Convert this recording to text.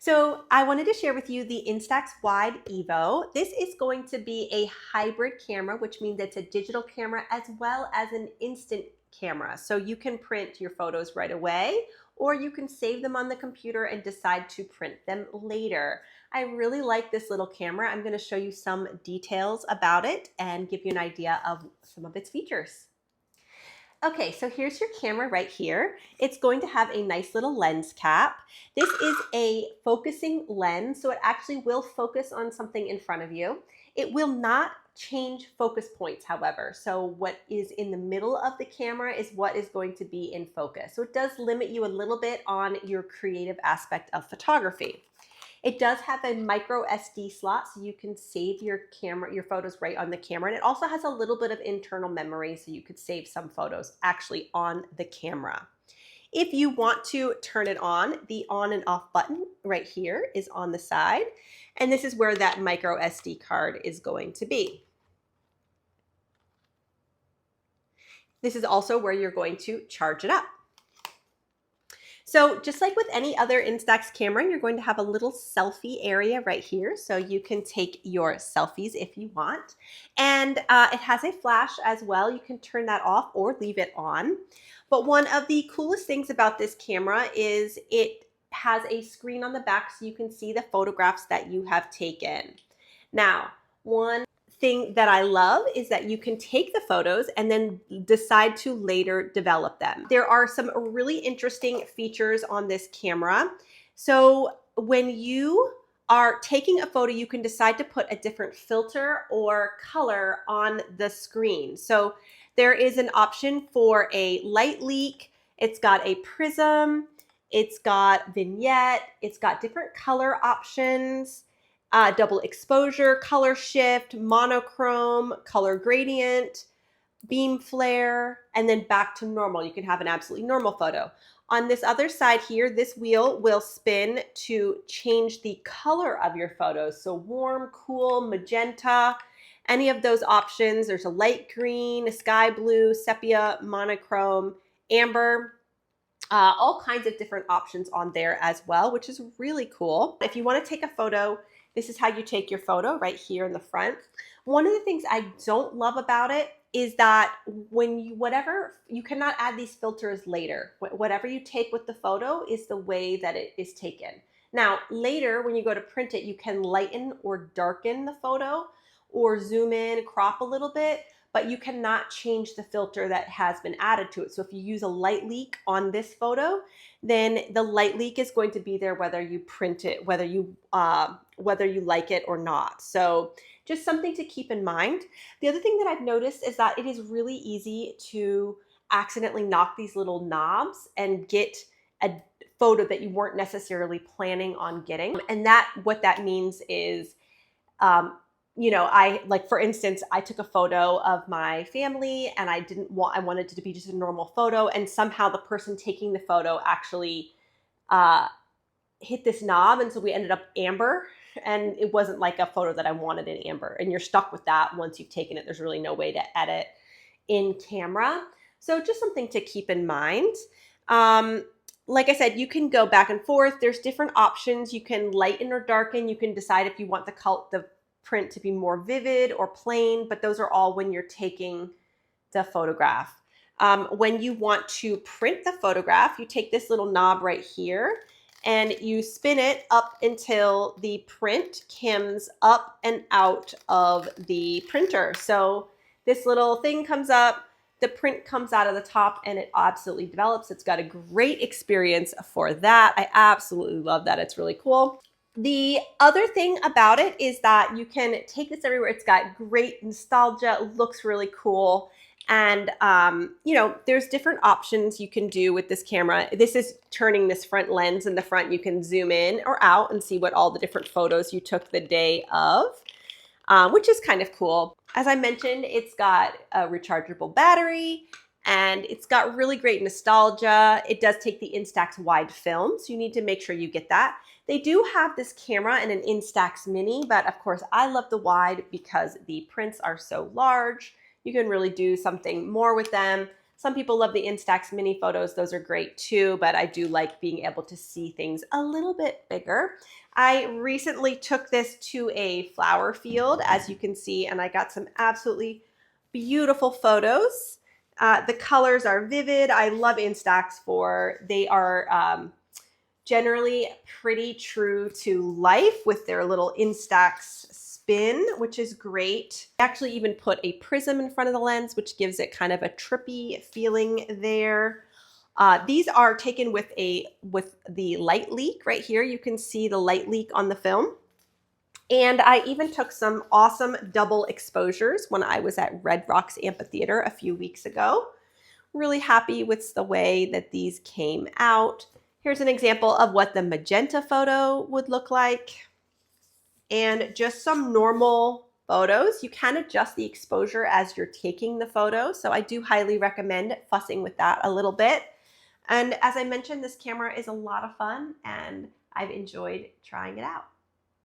So I wanted to share with you the Instax Wide Evo. This is going to be a hybrid camera, which means it's a digital camera as well as an instant camera. So you can print your photos right away, or you can save them on the computer and decide to print them later. I really like this little camera. I'm going to show you some details about it and give you an idea of some of its features. Okay, so here's your camera right here. It's going to have a nice little lens cap. This is a focusing lens, so it actually will focus on something in front of you. It will not change focus points, however. So what is in the middle of the camera is what is going to be in focus. So it does limit you a little bit on your creative aspect of photography. It does have a micro SD slot, so you can save your photos right on the camera. And it also has a little bit of internal memory, so you could save some photos actually on the camera. If you want to turn it on, the on and off button right here is on the side. And this is where that micro SD card is going to be. This is also where you're going to charge it up. So just like with any other Instax camera, you're going to have a little selfie area right here. So you can take your selfies if you want. And it has a flash as well. You can turn that off or leave it on. But one of the coolest things about this camera is it has a screen on the back so you can see the photographs that you have taken. Now, one thing that I love is that you can take the photos and then decide to later develop them. There are some really interesting features on this camera. So when you are taking a photo, you can decide to put a different filter or color on the screen. So there is an option for a light leak. It's got a prism. It's got vignette. It's got different color options. Double exposure, color shift, monochrome, color gradient, beam flare, and then back to normal. You can have an absolutely normal photo. On this other side here, this wheel will spin to change the color of your photos. So warm, cool, magenta, any of those options. There's a light green, a sky blue, sepia, monochrome, amber. All kinds of different options on there as well, which is really cool. If you want to take a photo, this is how you take your photo right here in the front. One of the things I don't love about it is that when you cannot add these filters later. Whatever you take with the photo is the way that it is taken. Now, later when you go to print it, you can lighten or darken the photo or zoom in, crop a little bit, but you cannot change the filter that has been added to it. So if you use a light leak on this photo, then the light leak is going to be there whether you print it, whether you like it or not. So just something to keep in mind. The other thing that I've noticed is that it is really easy to accidentally knock these little knobs and get a photo that you weren't necessarily planning on getting. And what that means is, for instance, I took a photo of my family and I wanted it to be just a normal photo, and somehow the person taking the photo actually hit this knob, and so we ended up amber, and it wasn't like a photo that I wanted in amber, and you're stuck with that once you've taken it. There's really no way to edit in camera. So just something to keep in mind. Like I said, you can go back and forth. There's different options. You can lighten or darken. You can decide if you want the print to be more vivid or plain, but those are all when you're taking the photograph. When you want to print the photograph, you take this little knob right here and you spin it up until the print comes up and out of the printer. So this little thing comes up, the print comes out of the top, and it absolutely develops. It's got a great experience for that. I absolutely love that. It's really cool. The other thing about it is that you can take this everywhere. It's got great nostalgia, it looks really cool. And, there's different options you can do with this camera. This is turning this front lens in the front. You can zoom in or out and see what all the different photos you took the day of, which is kind of cool. As I mentioned, it's got a rechargeable battery and it's got really great nostalgia. It does take the Instax Wide film, so you need to make sure you get that. They do have this camera in an Instax Mini, but of course I love the Wide because the prints are so large. You can really do something more with them. Some people love the Instax mini photos. Those are great too, but I do like being able to see things a little bit bigger. I recently took this to a flower field, as you can see, and I got some absolutely beautiful photos. The colors are vivid. I love Instax they are generally pretty true to life with their little Instax spin, which is great. I actually even put a prism in front of the lens, which gives it kind of a trippy feeling there. These are taken with the light leak right here. You can see the light leak on the film. And I even took some awesome double exposures when I was at Red Rocks Amphitheater a few weeks ago. Really happy with the way that these came out. Here's an example of what the magenta photo would look like. And just some normal photos. You can adjust the exposure as you're taking the photo. So I do highly recommend fussing with that a little bit. And as I mentioned, this camera is a lot of fun and I've enjoyed trying it out.